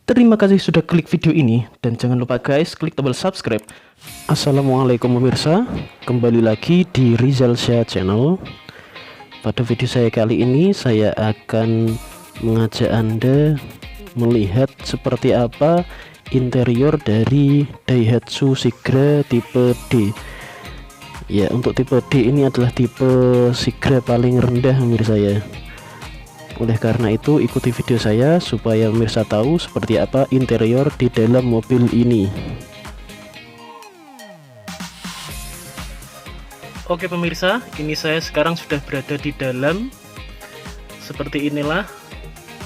Terima kasih sudah klik video ini dan jangan lupa guys klik tombol subscribe. Assalamualaikum pemirsa, kembali lagi di Rizal Syah Channel. Pada video saya kali ini saya akan mengajak Anda melihat seperti apa interior dari Daihatsu Sigra tipe D. Ya, untuk tipe D ini adalah tipe Sigra paling rendah pemirsa ya. Oleh karena itu ikuti video saya supaya pemirsa tahu seperti apa interior di dalam mobil ini. Oke pemirsa, ini saya sekarang sudah berada di dalam. Seperti inilah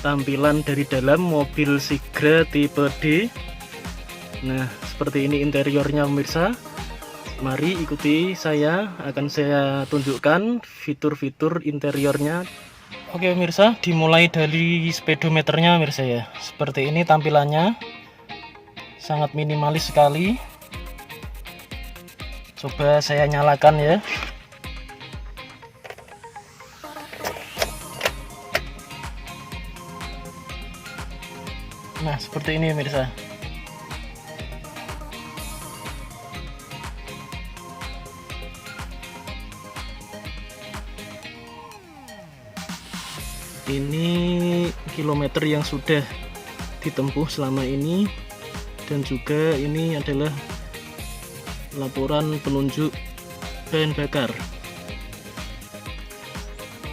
tampilan dari dalam mobil Sigra tipe D. Nah, seperti ini interiornya pemirsa. Mari ikuti saya, akan saya tunjukkan fitur-fitur interiornya. Oke pemirsa, dimulai dari speedometernya pemirsa ya. Seperti ini tampilannya, sangat minimalis sekali. Coba saya nyalakan ya. Nah, seperti ini pemirsa. Ini kilometer yang sudah ditempuh selama ini, dan juga ini adalah laporan penunjuk bahan bakar.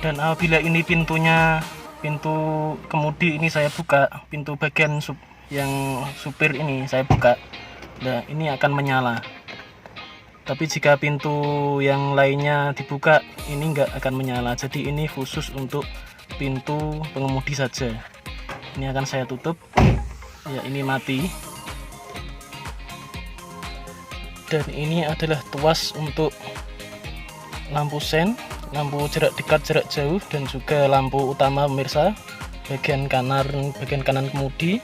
Dan apabila ini pintu kemudi ini saya buka, pintu bagian yang supir ini saya buka, nah ini akan menyala. Tapi jika pintu yang lainnya dibuka, ini enggak akan menyala. Jadi ini khusus untuk pintu pengemudi saja. Ini akan saya tutup ya, ini mati. Dan ini adalah tuas untuk lampu sen, lampu jarak dekat, jarak jauh, dan juga lampu utama pemirsa bagian kanan kemudi.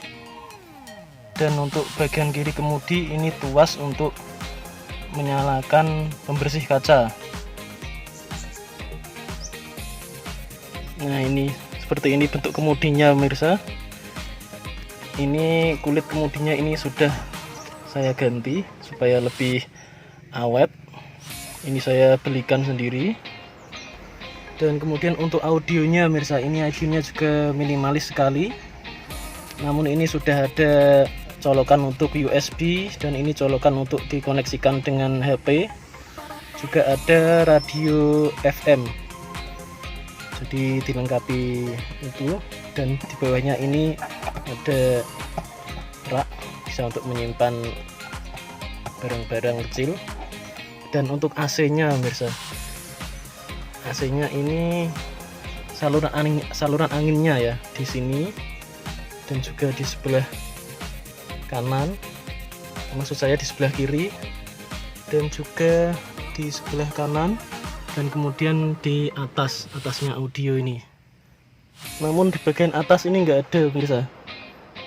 Dan untuk bagian kiri kemudi ini tuas untuk menyalakan pembersih kaca. Nah, ini seperti ini bentuk kemudinya pemirsa. Ini kulit kemudinya ini sudah saya ganti supaya lebih awet. Ini saya belikan sendiri. Dan kemudian untuk audionya pemirsa, ini audionya juga minimalis sekali. Namun ini sudah ada colokan untuk USB, dan ini colokan untuk dikoneksikan dengan HP. Juga ada radio FM, jadi dilengkapi itu. Dan di bawahnya ini ada rak, bisa untuk menyimpan barang-barang kecil. Dan untuk AC-nya pemirsa, AC-nya ini saluran anginnya ya di sini, dan juga di sebelah kanan, maksud saya di sebelah kiri, dan juga di sebelah kanan, dan kemudian di atasnya audio ini. Namun di bagian atas ini enggak ada pemirsa.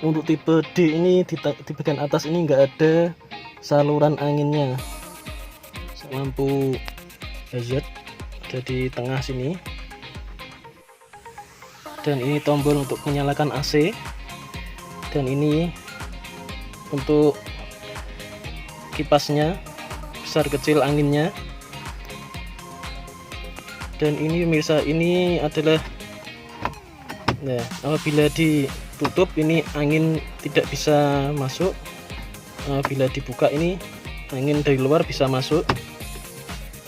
Untuk tipe D ini di bagian atas ini enggak ada saluran anginnya. Lampu hazard ada di tengah sini, dan ini tombol untuk menyalakan AC, dan ini untuk kipasnya, besar kecil anginnya. Dan ini pemirsa, ini adalah, nah apabila ditutup ini angin tidak bisa masuk, apabila dibuka ini angin dari luar bisa masuk.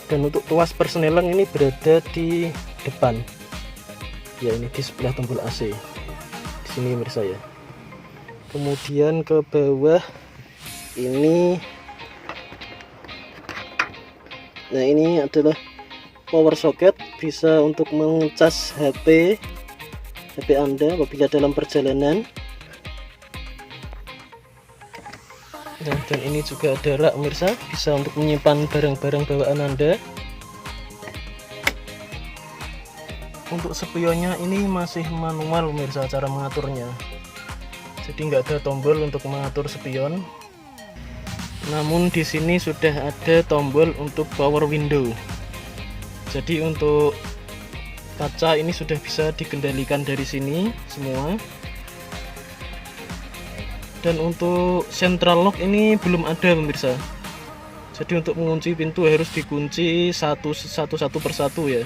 Dan untuk tuas persneling ini berada di depan ya, ini di sebelah tombol AC di sini pemirsa ya. Kemudian ke bawah ini, nah ini adalah power socket, bisa untuk mengecas HP Anda apabila dalam perjalanan. Nah, dan ini juga ada rak pemirsa, bisa untuk menyimpan barang-barang bawaan Anda. Untuk spionnya ini masih manual pemirsa cara mengaturnya, jadi nggak ada tombol untuk mengatur spion. Namun di sini sudah ada tombol untuk power window. Jadi untuk kaca ini sudah bisa dikendalikan dari sini semua. Dan untuk central lock ini belum ada pemirsa. Jadi untuk mengunci pintu harus dikunci satu persatu ya.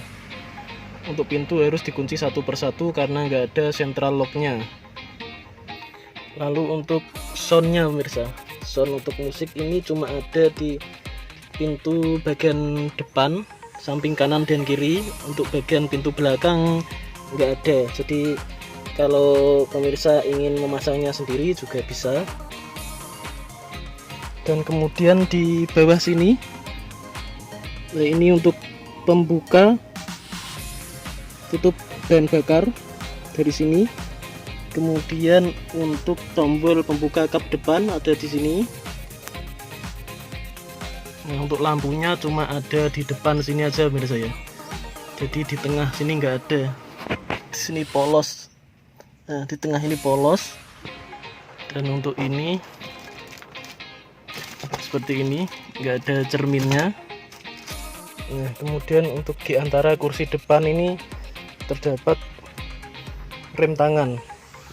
Untuk pintu harus dikunci satu persatu karena nggak ada central locknya. Lalu untuk soundnya pemirsa, sound untuk musik ini cuma ada di pintu bagian depan, samping kanan dan kiri. Untuk bagian pintu belakang nggak ada. Jadi kalau pemirsa ingin memasangnya sendiri juga bisa. Dan kemudian di bawah sini, nah ini untuk pembuka tutup bahan bakar dari sini. Kemudian untuk tombol pembuka kap depan ada di sini. Nah, untuk lampunya cuma ada di depan sini aja pemirsa ya. Jadi di tengah sini nggak ada. Di sini polos. Nah, di tengah ini polos. Dan untuk ini seperti ini, nggak ada cerminnya. Nah, kemudian untuk di antara kursi depan ini terdapat rem tangan.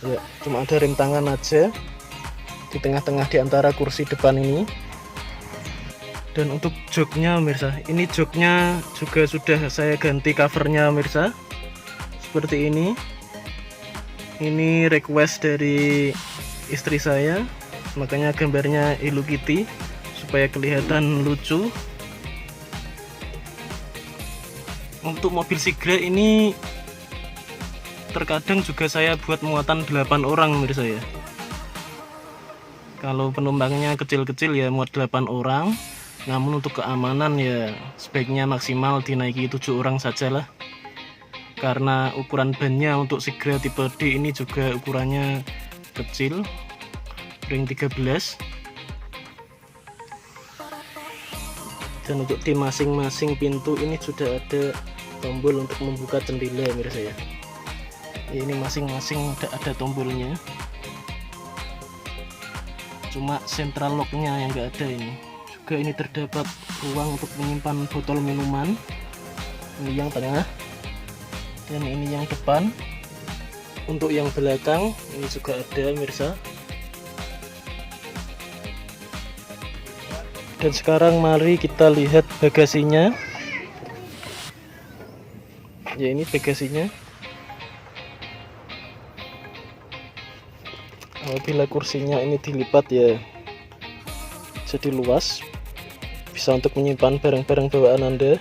Ya, cuma ada rem tangan aja di tengah-tengah di antara kursi depan ini. Dan untuk joknya pemirsa, ini joknya juga sudah saya ganti covernya pemirsa. Seperti ini. Ini request dari istri saya, makanya gambarnya Hello Kitty supaya kelihatan lucu. Untuk mobil Sigra ini terkadang juga saya buat muatan 8 orang pemirsa ya. Kalau penumpangnya kecil-kecil ya muat 8 orang, namun untuk keamanan ya sebaiknya maksimal dinaiki 7 orang sajalah. Karena ukuran bannya untuk Sigra tipe D ini juga ukurannya kecil, ring 13. Dan untuk di masing-masing pintu ini sudah ada tombol untuk membuka jendela pemirsa ya. Ini masing-masing ada tombolnya. Cuma central locknya yang enggak ada ini. Juga ini terdapat ruang untuk menyimpan botol minuman. Ini yang tengah. Dan ini yang depan. Untuk yang belakang ini juga ada pemirsa. Dan sekarang mari kita lihat bagasinya. Ya, ini bagasinya. Apabila kursinya ini dilipat ya jadi luas, bisa untuk menyimpan barang-barang bawaan Anda.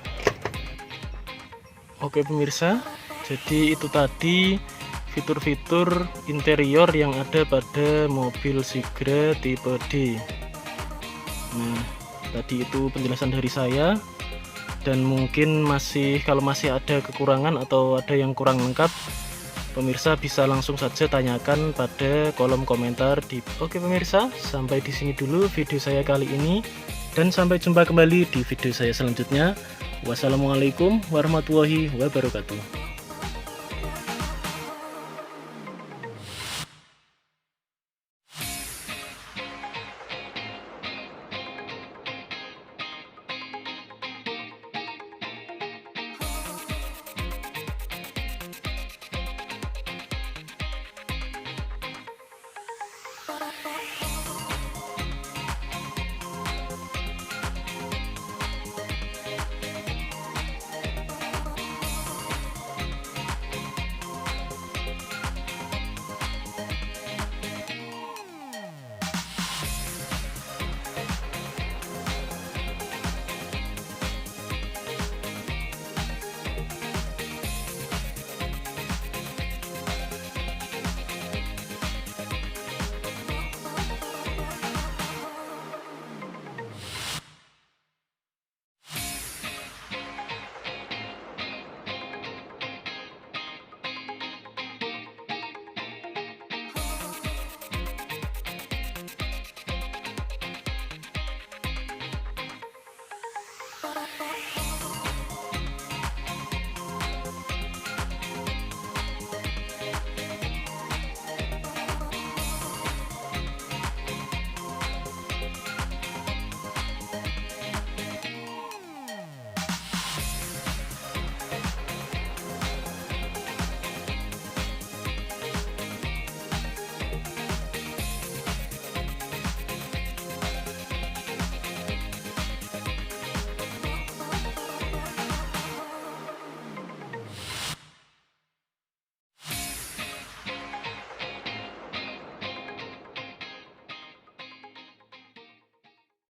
Oke pemirsa, jadi itu tadi fitur-fitur interior yang ada pada mobil Sigra tipe D. Nah, tadi itu penjelasan dari saya. Dan mungkin kalau masih ada kekurangan atau ada yang kurang lengkap, pemirsa bisa langsung saja tanyakan pada kolom komentar di. Oke pemirsa, sampai di sini dulu video saya kali ini, dan sampai jumpa kembali di video saya selanjutnya. Wassalamualaikum warahmatullahi wabarakatuh.